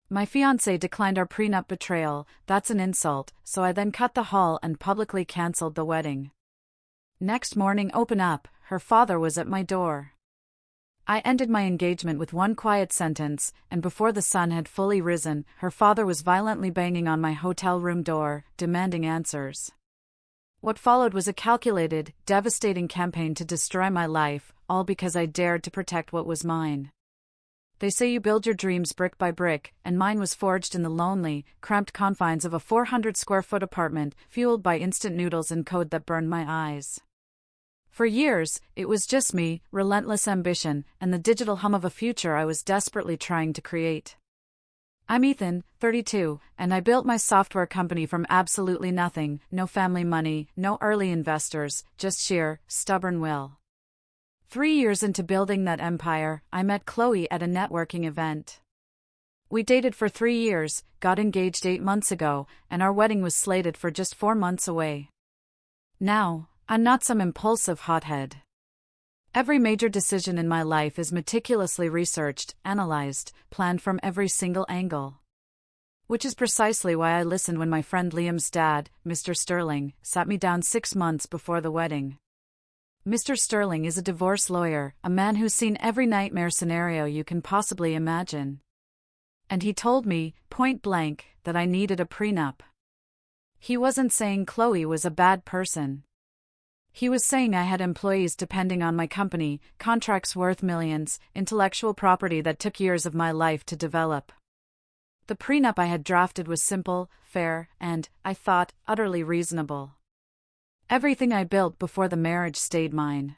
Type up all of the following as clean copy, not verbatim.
My fiancé declined our prenup. Betrayal, that's an insult, so I then cut the hall and publicly cancelled the wedding. Next morning, open up, her father was at my door. I ended my engagement with one quiet sentence, and before the sun had fully risen, her father was violently banging on my hotel room door, demanding answers. What followed was a calculated, devastating campaign to destroy my life, all because I dared to protect what was mine. They say you build your dreams brick by brick, and mine was forged in the lonely, cramped confines of a 400-square-foot apartment, fueled by instant noodles and code that burned my eyes. For years, it was just me, relentless ambition, and the digital hum of a future I was desperately trying to create. I'm Ethan, 32, and I built my software company from absolutely nothing, no family money, no early investors, just sheer, stubborn will. 3 years into building that empire, I met Chloe at a networking event. We dated for 3 years, got engaged 8 months ago, and our wedding was slated for just 4 months away. Now, I'm not some impulsive hothead. Every major decision in my life is meticulously researched, analyzed, planned from every single angle. Which is precisely why I listened when my friend Liam's dad, Mr. Sterling, sat me down 6 months before the wedding. Mr. Sterling is a divorce lawyer, a man who's seen every nightmare scenario you can possibly imagine. And he told me, point blank, that I needed a prenup. He wasn't saying Chloe was a bad person. He was saying I had employees depending on my company, contracts worth millions, intellectual property that took years of my life to develop. The prenup I had drafted was simple, fair, and, I thought, utterly reasonable. Everything I built before the marriage stayed mine.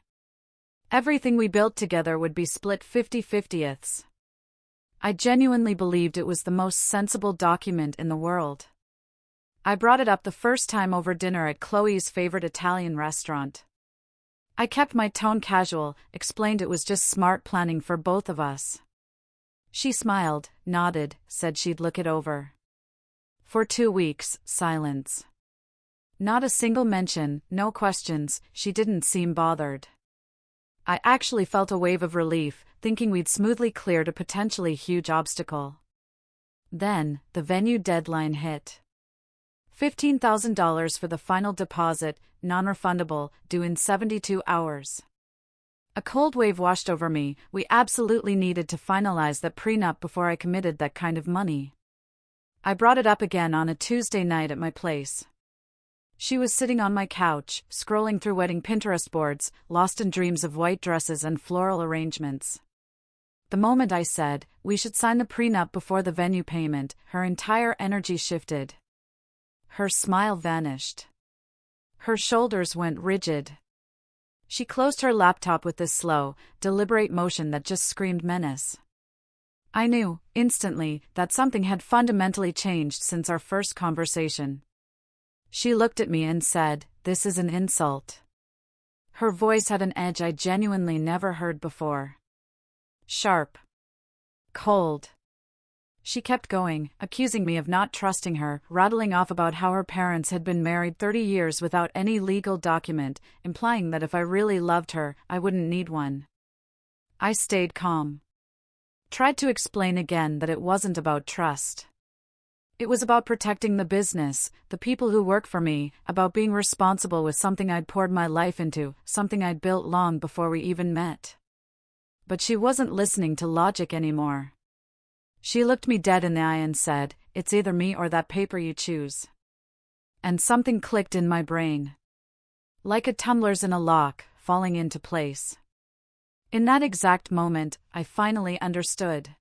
Everything we built together would be split 50-50ths. I genuinely believed it was the most sensible document in the world. I brought it up the first time over dinner at Chloe's favorite Italian restaurant. I kept my tone casual, explained it was just smart planning for both of us. She smiled, nodded, said she'd look it over. For 2 weeks, silence. Not a single mention, no questions, she didn't seem bothered. I actually felt a wave of relief, thinking we'd smoothly cleared a potentially huge obstacle. Then, the venue deadline hit. $15,000 for the final deposit, non-refundable, due in 72 hours. A cold wave washed over me. We absolutely needed to finalize that prenup before I committed that kind of money. I brought it up again on a Tuesday night at my place. She was sitting on my couch, scrolling through wedding Pinterest boards, lost in dreams of white dresses and floral arrangements. The moment I said, we should sign the prenup before the venue payment, her entire energy shifted. Her smile vanished. Her shoulders went rigid. She closed her laptop with this slow, deliberate motion that just screamed menace. I knew, instantly, that something had fundamentally changed since our first conversation. She looked at me and said, "This is an insult." Her voice had an edge I genuinely never heard before. Sharp. Cold. She kept going, accusing me of not trusting her, rattling off about how her parents had been married 30 years without any legal document, implying that if I really loved her, I wouldn't need one. I stayed calm. Tried to explain again that it wasn't about trust. It was about protecting the business, the people who work for me, about being responsible with something I'd poured my life into, something I'd built long before we even met. But she wasn't listening to logic anymore. She looked me dead in the eye and said, "It's either me or that paper you choose." And something clicked in my brain. Like a tumbler's in a lock, falling into place. In that exact moment, I finally understood.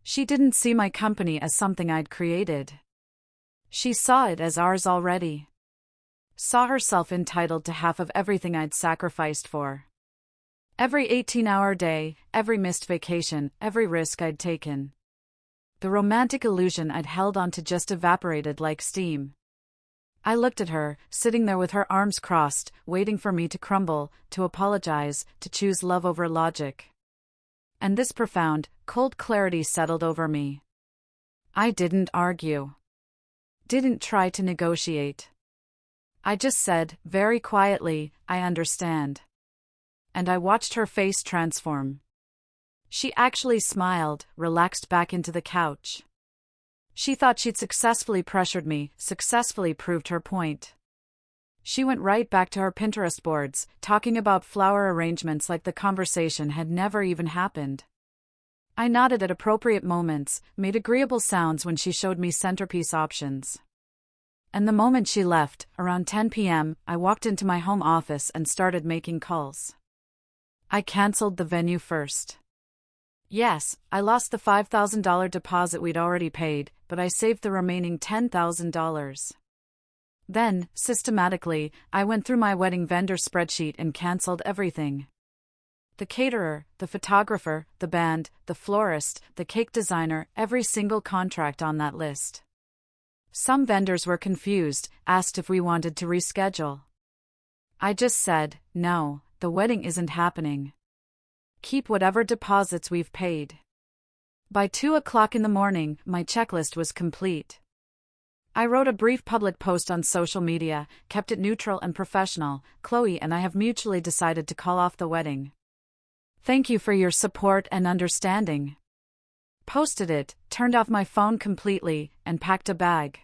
She didn't see my company as something I'd created. She saw it as ours already. Saw herself entitled to half of everything I'd sacrificed for. Every 18-hour day, every missed vacation, every risk I'd taken. The romantic illusion I'd held onto just evaporated like steam. I looked at her, sitting there with her arms crossed, waiting for me to crumble, to apologize, to choose love over logic. And this profound, cold clarity settled over me. I didn't argue. Didn't try to negotiate. I just said, very quietly, "I understand." And I watched her face transform. She actually smiled, relaxed back into the couch. She thought she'd successfully pressured me, successfully proved her point. She went right back to her Pinterest boards, talking about flower arrangements like the conversation had never even happened. I nodded at appropriate moments, made agreeable sounds when she showed me centerpiece options. And the moment she left, around 10 p.m., I walked into my home office and started making calls. I canceled the venue first. Yes, I lost the $5,000 deposit we'd already paid, but I saved the remaining $10,000. Then, systematically, I went through my wedding vendor spreadsheet and canceled everything. The caterer, the photographer, the band, the florist, the cake designer, every single contract on that list. Some vendors were confused, asked if we wanted to reschedule. I just said, no, the wedding isn't happening. Keep whatever deposits we've paid. By 2 o'clock in the morning, my checklist was complete. I wrote a brief public post on social media, kept it neutral and professional. Chloe and I have mutually decided to call off the wedding. Thank you for your support and understanding. Posted it, turned off my phone completely, and packed a bag.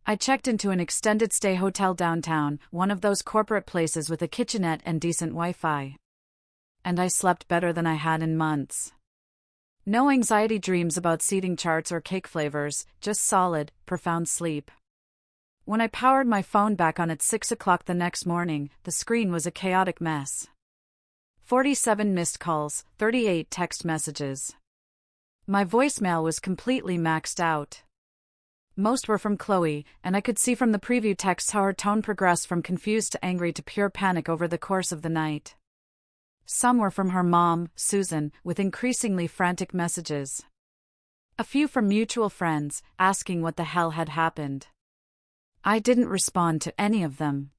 I checked into an extended stay hotel downtown, one of those corporate places with a kitchenette and decent Wi-Fi. And I slept better than I had in months. No anxiety dreams about seating charts or cake flavors, just solid, profound sleep. When I powered my phone back on at 6 o'clock the next morning, the screen was a chaotic mess. 47 missed calls, 38 text messages. My voicemail was completely maxed out. Most were from Chloe, and I could see from the preview texts how her tone progressed from confused to angry to pure panic over the course of the night. Some were from her mom, Susan, with increasingly frantic messages. A few from mutual friends, asking what the hell had happened. I didn't respond to any of them.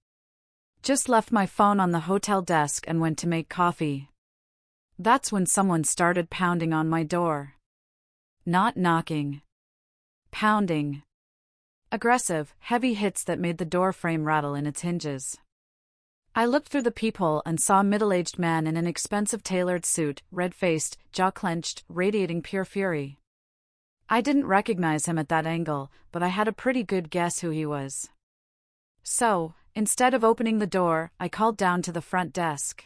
Just left my phone on the hotel desk and went to make coffee. That's when someone started pounding on my door. Not knocking. Pounding. Aggressive, heavy hits that made the door frame rattle in its hinges. I looked through the peephole and saw a middle-aged man in an expensive tailored suit, red-faced, jaw-clenched, radiating pure fury. I didn't recognize him at that angle, but I had a pretty good guess who he was. So, instead of opening the door, I called down to the front desk.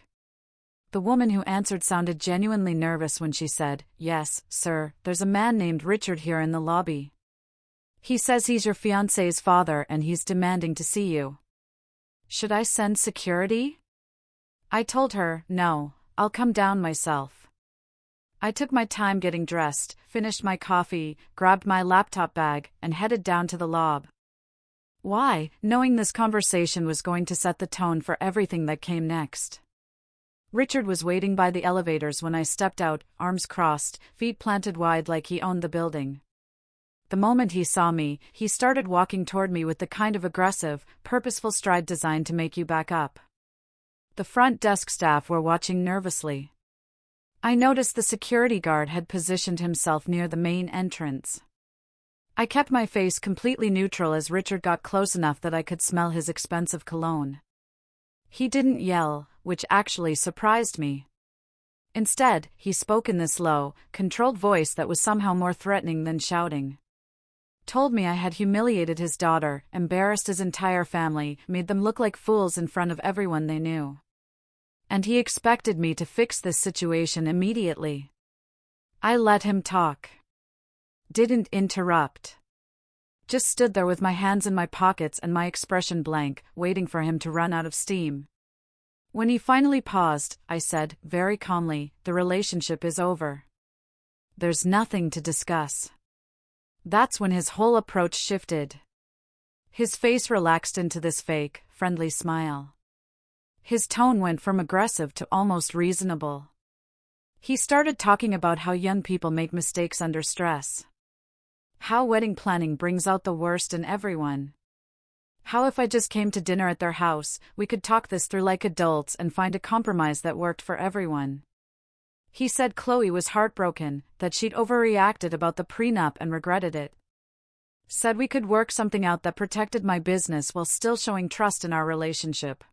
The woman who answered sounded genuinely nervous when she said, "Yes, sir, there's a man named Richard here in the lobby. He says he's your fiancée's father and he's demanding to see you. Should I send security?" I told her, "No, I'll come down myself." I took my time getting dressed, finished my coffee, grabbed my laptop bag, and headed down to the lob. Why, knowing this conversation was going to set the tone for everything that came next. Richard was waiting by the elevators when I stepped out, arms crossed, feet planted wide like he owned the building. The moment he saw me, he started walking toward me with the kind of aggressive, purposeful stride designed to make you back up. The front desk staff were watching nervously. I noticed the security guard had positioned himself near the main entrance. I kept my face completely neutral as Richard got close enough that I could smell his expensive cologne. He didn't yell, which actually surprised me. Instead, he spoke in this low, controlled voice that was somehow more threatening than shouting. Told me I had humiliated his daughter, embarrassed his entire family, made them look like fools in front of everyone they knew. And he expected me to fix this situation immediately. I let him talk. Didn't interrupt. Just stood there with my hands in my pockets and my expression blank, waiting for him to run out of steam. When he finally paused, I said, very calmly, "The relationship is over. There's nothing to discuss." That's when his whole approach shifted. His face relaxed into this fake, friendly smile. His tone went from aggressive to almost reasonable. He started talking about how young people make mistakes under stress. How wedding planning brings out the worst in everyone. How if I just came to dinner at their house, we could talk this through like adults and find a compromise that worked for everyone. He said Chloe was heartbroken, that she'd overreacted about the prenup and regretted it. Said we could work something out that protected my business while still showing trust in our relationship.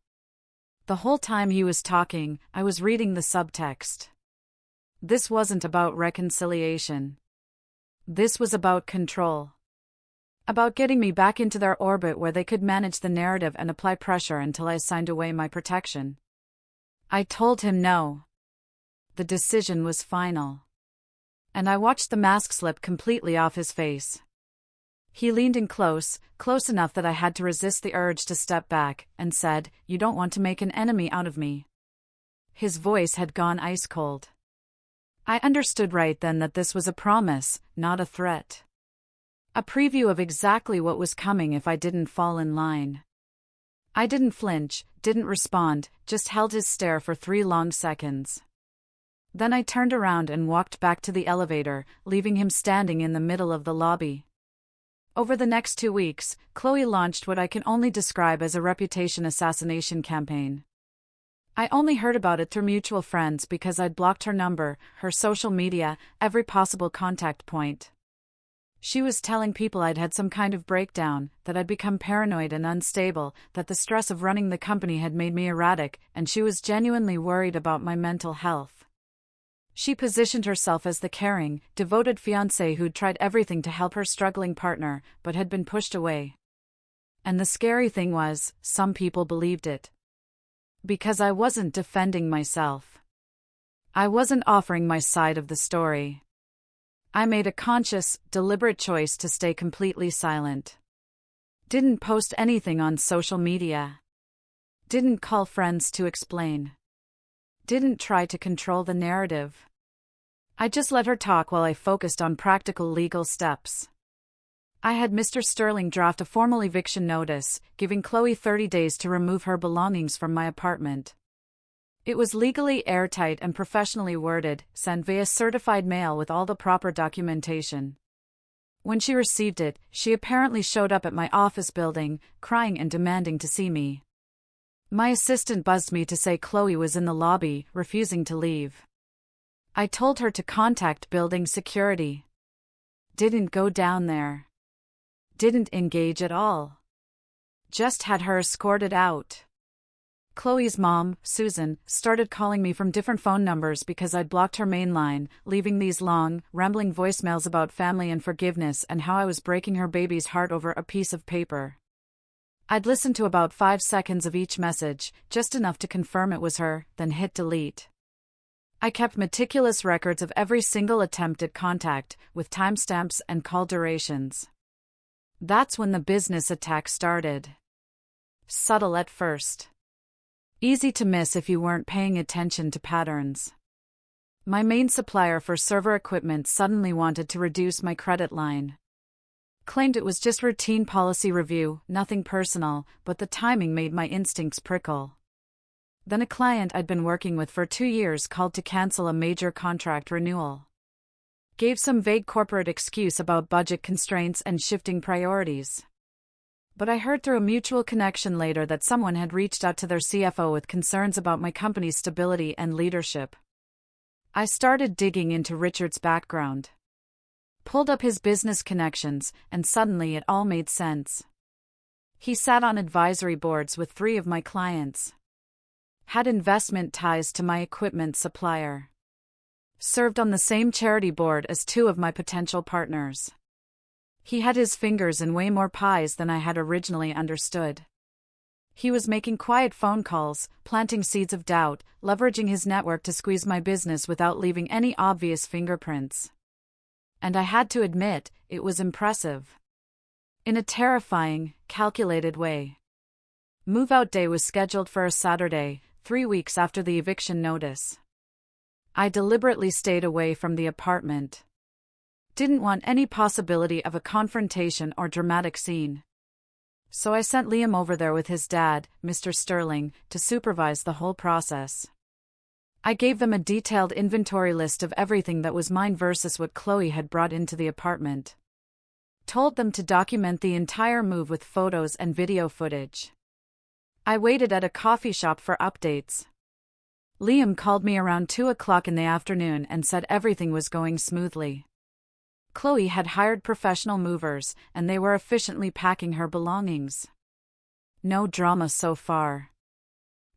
The whole time he was talking, I was reading the subtext. This wasn't about reconciliation. This was about control. About getting me back into their orbit where they could manage the narrative and apply pressure until I signed away my protection. I told him no. The decision was final. And I watched the mask slip completely off his face. He leaned in close enough that I had to resist the urge to step back, and said, "You don't want to make an enemy out of me." His voice had gone ice cold. I understood right then that this was a promise, not a threat. A preview of exactly what was coming if I didn't fall in line. I didn't flinch, didn't respond, just held his stare for 3 long seconds. Then I turned around and walked back to the elevator, leaving him standing in the middle of the lobby. Over the next 2 weeks, Chloe launched what I can only describe as a reputation assassination campaign. I only heard about it through mutual friends because I'd blocked her number, her social media, every possible contact point. She was telling people I'd had some kind of breakdown, that I'd become paranoid and unstable, that the stress of running the company had made me erratic, and she was genuinely worried about my mental health. She positioned herself as the caring, devoted fiancée who'd tried everything to help her struggling partner, but had been pushed away. And the scary thing was, some people believed it. Because I wasn't defending myself. I wasn't offering my side of the story. I made a conscious, deliberate choice to stay completely silent. Didn't post anything on social media. Didn't call friends to explain. Didn't try to control the narrative. I just let her talk while I focused on practical legal steps. I had Mr. Sterling draft a formal eviction notice, giving Chloe 30 days to remove her belongings from my apartment. It was legally airtight and professionally worded, sent via certified mail with all the proper documentation. When she received it, she apparently showed up at my office building, crying and demanding to see me. My assistant buzzed me to say Chloe was in the lobby, refusing to leave. I told her to contact building security. Didn't go down there. Didn't engage at all. Just had her escorted out. Chloe's mom, Susan, started calling me from different phone numbers because I'd blocked her main line, leaving these long, rambling voicemails about family and forgiveness and how I was breaking her baby's heart over a piece of paper. I'd listened to about 5 seconds of each message, just enough to confirm it was her, then hit delete. I kept meticulous records of every single attempt at contact, with timestamps and call durations. That's when the business attack started. Subtle at first. Easy to miss if you weren't paying attention to patterns. My main supplier for server equipment suddenly wanted to reduce my credit line. Claimed it was just routine policy review, nothing personal, but the timing made my instincts prickle. Then a client I'd been working with for 2 years called to cancel a major contract renewal. Gave some vague corporate excuse about budget constraints and shifting priorities. But I heard through a mutual connection later that someone had reached out to their CFO with concerns about my company's stability and leadership. I started digging into Richard's background. Pulled up his business connections, and suddenly it all made sense. He sat on advisory boards with 3 of my clients. Had investment ties to my equipment supplier. Served on the same charity board as 2 of my potential partners. He had his fingers in way more pies than I had originally understood. He was making quiet phone calls, planting seeds of doubt, leveraging his network to squeeze my business without leaving any obvious fingerprints. And I had to admit, it was impressive. In a terrifying, calculated way. Move-out day was scheduled for a Saturday, 3 weeks after the eviction notice. I deliberately stayed away from the apartment. Didn't want any possibility of a confrontation or dramatic scene. So I sent Liam over there with his dad, Mr. Sterling, to supervise the whole process. I gave them a detailed inventory list of everything that was mine versus what Chloe had brought into the apartment. Told them to document the entire move with photos and video footage. I waited at a coffee shop for updates. Liam called me around 2 o'clock in the afternoon and said everything was going smoothly. Chloe had hired professional movers, and they were efficiently packing her belongings. No drama so far.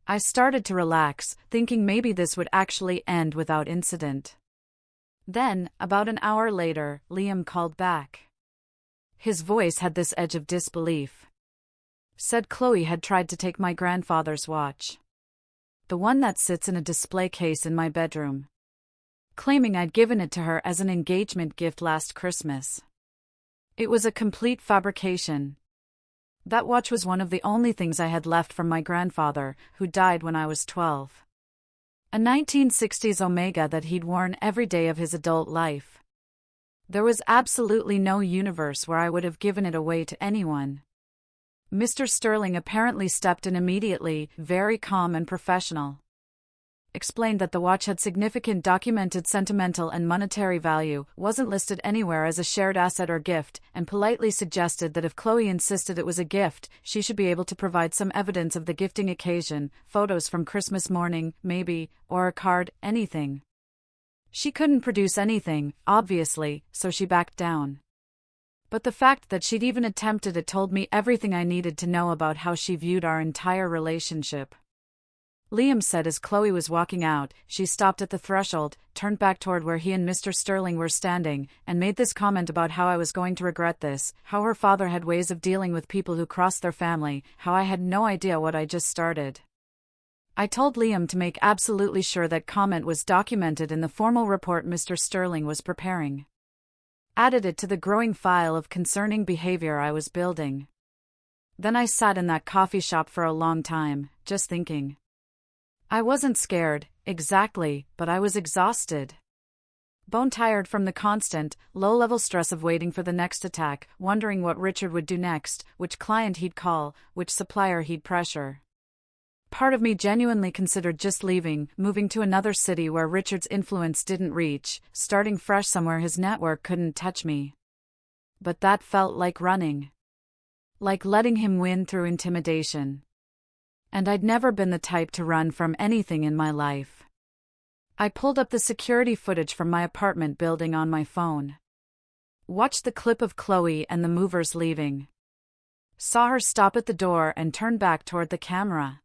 I started to relax, thinking maybe this would actually end without incident. Then, about an hour later, Liam called back. His voice had this edge of disbelief. Said Chloe had tried to take my grandfather's watch. The one that sits in a display case in my bedroom. Claiming I'd given it to her as an engagement gift last Christmas. It was a complete fabrication. That watch was one of the only things I had left from my grandfather, who died when I was 12. A 1960s Omega that he'd worn every day of his adult life. There was absolutely no universe where I would have given it away to anyone. Mr. Sterling apparently stepped in immediately, very calm and professional. Explained that the watch had significant documented sentimental and monetary value, wasn't listed anywhere as a shared asset or gift, and politely suggested that if Chloe insisted it was a gift, she should be able to provide some evidence of the gifting occasion, photos from Christmas morning, maybe, or a card, anything. She couldn't produce anything, obviously, so she backed down. But the fact that she'd even attempted it told me everything I needed to know about how she viewed our entire relationship. Liam said as Chloe was walking out, she stopped at the threshold, turned back toward where he and Mr. Sterling were standing, and made this comment about how I was going to regret this, how her father had ways of dealing with people who crossed their family, how I had no idea what I just started. I told Liam to make absolutely sure that comment was documented in the formal report Mr. Sterling was preparing. Added it to the growing file of concerning behavior I was building. Then I sat in that coffee shop for a long time, just thinking. I wasn't scared, exactly, but I was exhausted. Bone-tired from the constant, low-level stress of waiting for the next attack, wondering what Richard would do next, which client he'd call, which supplier he'd pressure. Part of me genuinely considered just leaving, moving to another city where Richard's influence didn't reach, starting fresh somewhere his network couldn't touch me. But that felt like running. Like letting him win through intimidation. And I'd never been the type to run from anything in my life. I pulled up the security footage from my apartment building on my phone. Watched the clip of Chloe and the movers leaving. Saw her stop at the door and turn back toward the camera.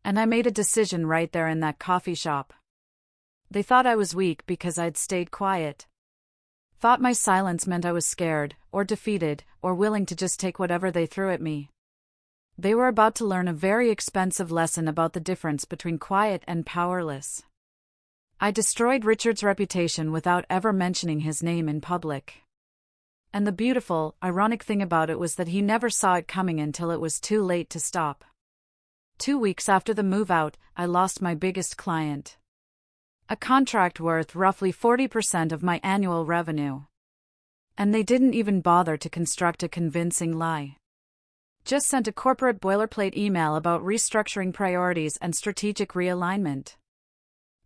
And I made a decision right there in that coffee shop. They thought I was weak because I'd stayed quiet. Thought my silence meant I was scared, or defeated, or willing to just take whatever they threw at me. They were about to learn a very expensive lesson about the difference between quiet and powerless. I destroyed Richard's reputation without ever mentioning his name in public. And the beautiful, ironic thing about it was that he never saw it coming until it was too late to stop. 2 weeks after the move out, I lost my biggest client. A contract worth roughly 40% of my annual revenue. And they didn't even bother to construct a convincing lie. Just sent a corporate boilerplate email about restructuring priorities and strategic realignment.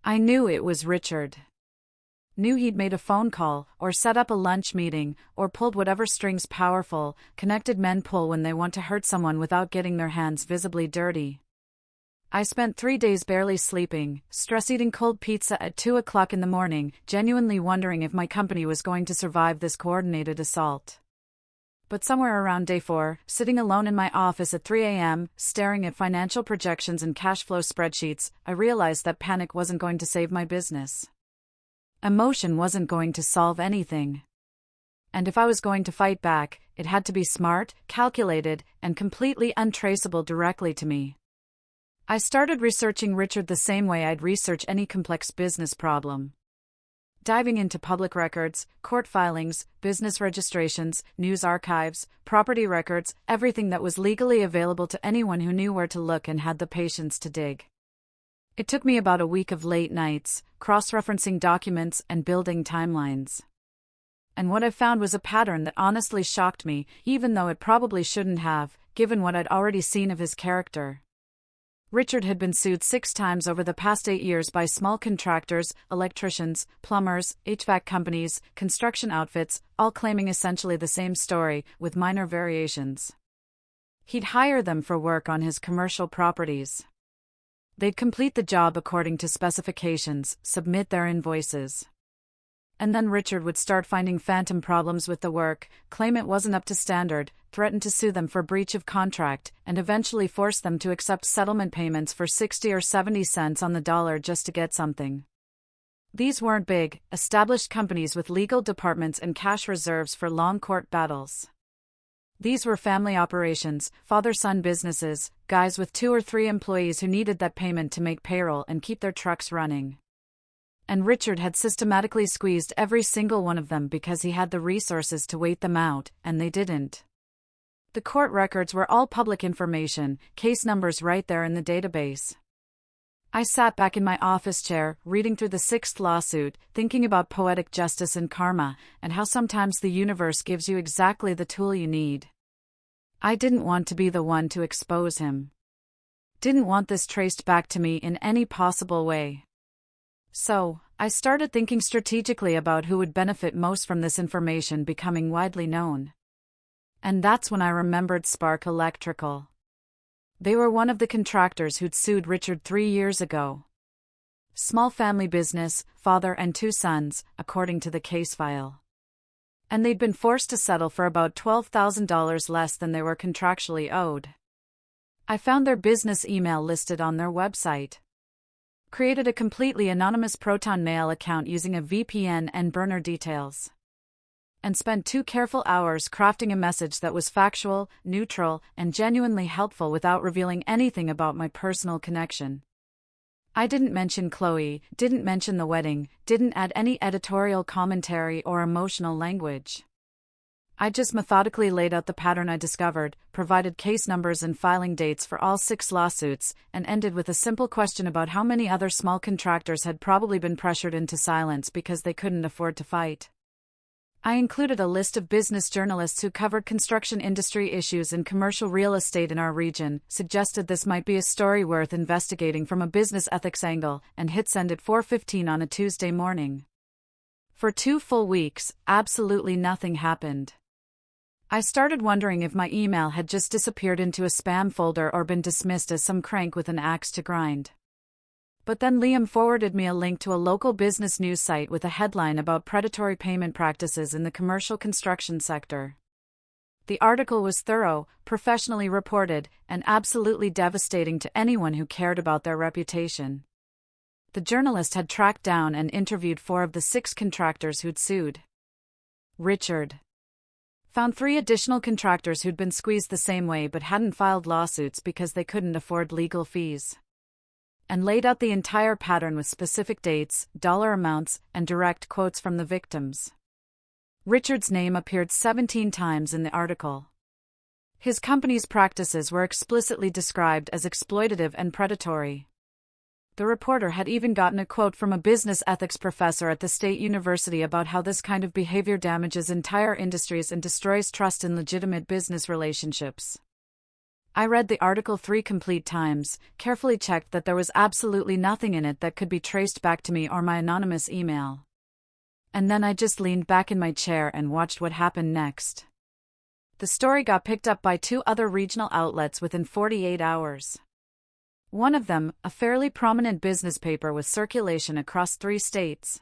I knew it was Richard. Knew he'd made a phone call, or set up a lunch meeting, or pulled whatever strings powerful, connected men pull when they want to hurt someone without getting their hands visibly dirty. I spent 3 days barely sleeping, stress-eating cold pizza at 2 o'clock in the morning, genuinely wondering if my company was going to survive this coordinated assault. But somewhere around day 4, sitting alone in my office at 3 a.m., staring at financial projections and cash flow spreadsheets, I realized that panic wasn't going to save my business. Emotion wasn't going to solve anything. And if I was going to fight back, it had to be smart, calculated, and completely untraceable directly to me. I started researching Richard the same way I'd research any complex business problem. Diving into public records, court filings, business registrations, news archives, property records, everything that was legally available to anyone who knew where to look and had the patience to dig. It took me about a week of late nights, cross-referencing documents and building timelines. And what I found was a pattern that honestly shocked me, even though it probably shouldn't have, given what I'd already seen of his character. Richard had been sued 6 times over the past 8 years by small contractors, electricians, plumbers, HVAC companies, construction outfits, all claiming essentially the same story, with minor variations. He'd hire them for work on his commercial properties. They'd complete the job according to specifications, submit their invoices. And then Richard would start finding phantom problems with the work, claim it wasn't up to standard, threaten to sue them for breach of contract, and eventually force them to accept settlement payments for 60 or 70 cents on the dollar just to get something. These weren't big, established companies with legal departments and cash reserves for long court battles. These were family operations, father-son businesses, guys with 2 or 3 employees who needed that payment to make payroll and keep their trucks running. And Richard had systematically squeezed every single one of them because he had the resources to wait them out, and they didn't. The court records were all public information, case numbers right there in the database. I sat back in my office chair, reading through the 6th lawsuit, thinking about poetic justice and karma, and how sometimes the universe gives you exactly the tool you need. I didn't want to be the one to expose him. Didn't want this traced back to me in any possible way. So, I started thinking strategically about who would benefit most from this information becoming widely known. And that's when I remembered Spark Electrical. They were one of the contractors who'd sued Richard 3 years ago. Small family business, father and 2 sons, according to the case file. And they'd been forced to settle for about $12,000 less than they were contractually owed. I found their business email listed on their website. Created a completely anonymous Proton Mail account using a VPN and burner details. And spent 2 careful hours crafting a message that was factual, neutral, and genuinely helpful without revealing anything about my personal connection. I didn't mention Chloe, didn't mention the wedding, didn't add any editorial commentary or emotional language. I just methodically laid out the pattern I discovered, provided case numbers and filing dates for all 6 lawsuits, and ended with a simple question about how many other small contractors had probably been pressured into silence because they couldn't afford to fight. I included a list of business journalists who covered construction industry issues and commercial real estate in our region, suggested this might be a story worth investigating from a business ethics angle, and hit send at 4:15 on a Tuesday morning. For 2 full weeks, absolutely nothing happened. I started wondering if my email had just disappeared into a spam folder or been dismissed as some crank with an axe to grind. But then Liam forwarded me a link to a local business news site with a headline about predatory payment practices in the commercial construction sector. The article was thorough, professionally reported, and absolutely devastating to anyone who cared about their reputation. The journalist had tracked down and interviewed 4 of the 6 contractors who'd sued. Richard found 3 additional contractors who'd been squeezed the same way but hadn't filed lawsuits because they couldn't afford legal fees. And laid out the entire pattern with specific dates, dollar amounts, and direct quotes from the victims. Richard's name appeared 17 times in the article. His company's practices were explicitly described as exploitative and predatory. The reporter had even gotten a quote from a business ethics professor at the state university about how this kind of behavior damages entire industries and destroys trust in legitimate business relationships. I read the article 3 complete times, carefully checked that there was absolutely nothing in it that could be traced back to me or my anonymous email. And then I just leaned back in my chair and watched what happened next. The story got picked up by 2 other regional outlets within 48 hours. One of them, a fairly prominent business paper with circulation across 3 states.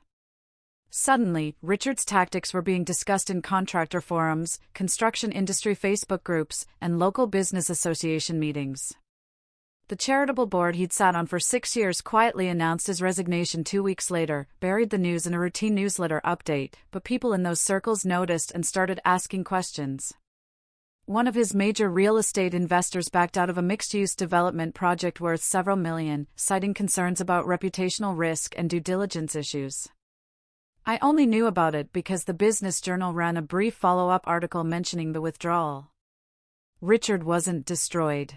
Suddenly, Richard's tactics were being discussed in contractor forums, construction industry Facebook groups, and local business association meetings. The charitable board he'd sat on for 6 years quietly announced his resignation 2 weeks later, buried the news in a routine newsletter update, but people in those circles noticed and started asking questions. One of his major real estate investors backed out of a mixed-use development project worth several million, citing concerns about reputational risk and due diligence issues. I only knew about it because the Business Journal ran a brief follow-up article mentioning the withdrawal. Richard wasn't destroyed.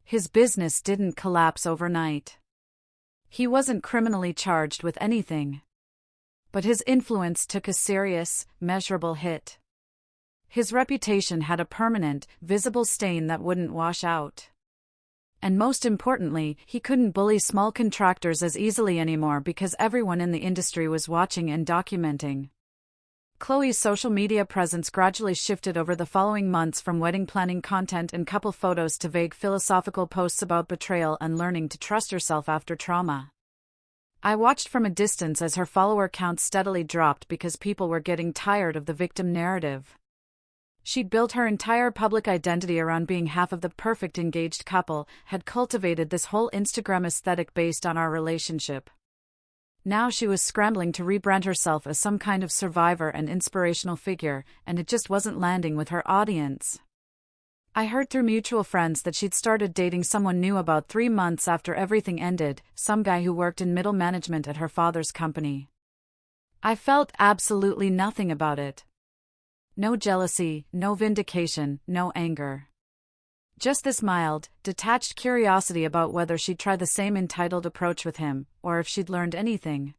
His business didn't collapse overnight. He wasn't criminally charged with anything. But his influence took a serious, measurable hit. His reputation had a permanent, visible stain that wouldn't wash out. And most importantly, he couldn't bully small contractors as easily anymore because everyone in the industry was watching and documenting. Chloe's social media presence gradually shifted over the following months from wedding planning content and couple photos to vague philosophical posts about betrayal and learning to trust yourself after trauma. I watched from a distance as her follower count steadily dropped because people were getting tired of the victim narrative. She'd built her entire public identity around being half of the perfect engaged couple, had cultivated this whole Instagram aesthetic based on our relationship. Now she was scrambling to rebrand herself as some kind of survivor and inspirational figure, and it just wasn't landing with her audience. I heard through mutual friends that she'd started dating someone new about 3 months after everything ended, some guy who worked in middle management at her father's company. I felt absolutely nothing about it. No jealousy, no vindication, no anger. Just this mild, detached curiosity about whether she'd try the same entitled approach with him, or if she'd learned anything.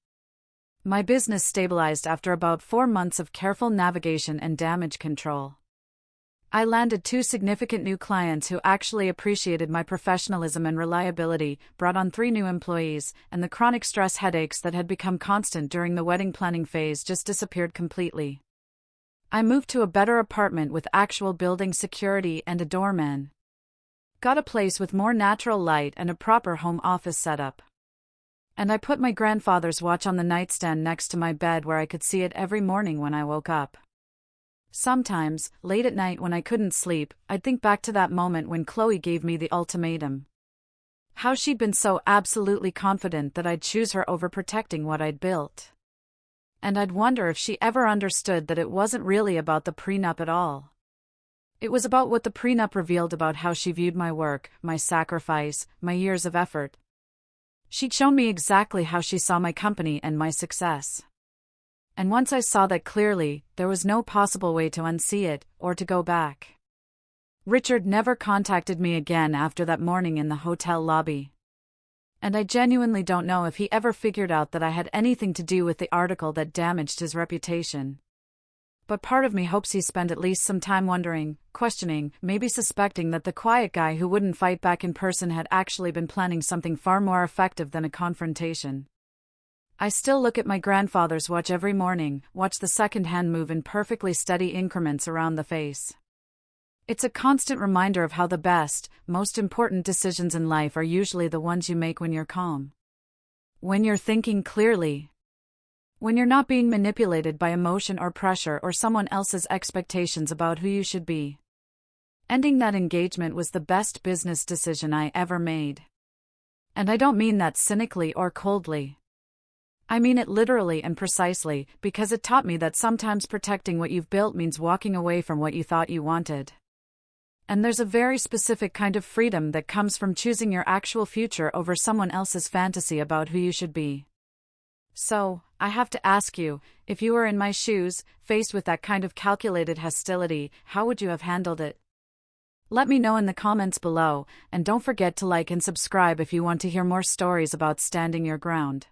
My business stabilized after about 4 months of careful navigation and damage control. I landed 2 significant new clients who actually appreciated my professionalism and reliability, brought on 3 new employees, and the chronic stress headaches that had become constant during the wedding planning phase just disappeared completely. I moved to a better apartment with actual building security and a doorman. Got a place with more natural light and a proper home office setup. And I put my grandfather's watch on the nightstand next to my bed where I could see it every morning when I woke up. Sometimes, late at night when I couldn't sleep, I'd think back to that moment when Chloe gave me the ultimatum. How she'd been so absolutely confident that I'd choose her over protecting what I'd built. And I'd wonder if she ever understood that it wasn't really about the prenup at all. It was about what the prenup revealed about how she viewed my work, my sacrifice, my years of effort. She'd shown me exactly how she saw my company and my success. And once I saw that clearly, there was no possible way to unsee it, or to go back. Richard never contacted me again after that morning in the hotel lobby. And I genuinely don't know if he ever figured out that I had anything to do with the article that damaged his reputation. But part of me hopes he spent at least some time wondering, questioning, maybe suspecting that the quiet guy who wouldn't fight back in person had actually been planning something far more effective than a confrontation. I still look at my grandfather's watch every morning, watch the second hand move in perfectly steady increments around the face. It's a constant reminder of how the best, most important decisions in life are usually the ones you make when you're calm. When you're thinking clearly. When you're not being manipulated by emotion or pressure or someone else's expectations about who you should be. Ending that engagement was the best business decision I ever made. And I don't mean that cynically or coldly. I mean it literally and precisely, because it taught me that sometimes protecting what you've built means walking away from what you thought you wanted. And there's a very specific kind of freedom that comes from choosing your actual future over someone else's fantasy about who you should be. So, I have to ask you, if you were in my shoes, faced with that kind of calculated hostility, how would you have handled it? Let me know in the comments below, and don't forget to like and subscribe if you want to hear more stories about standing your ground.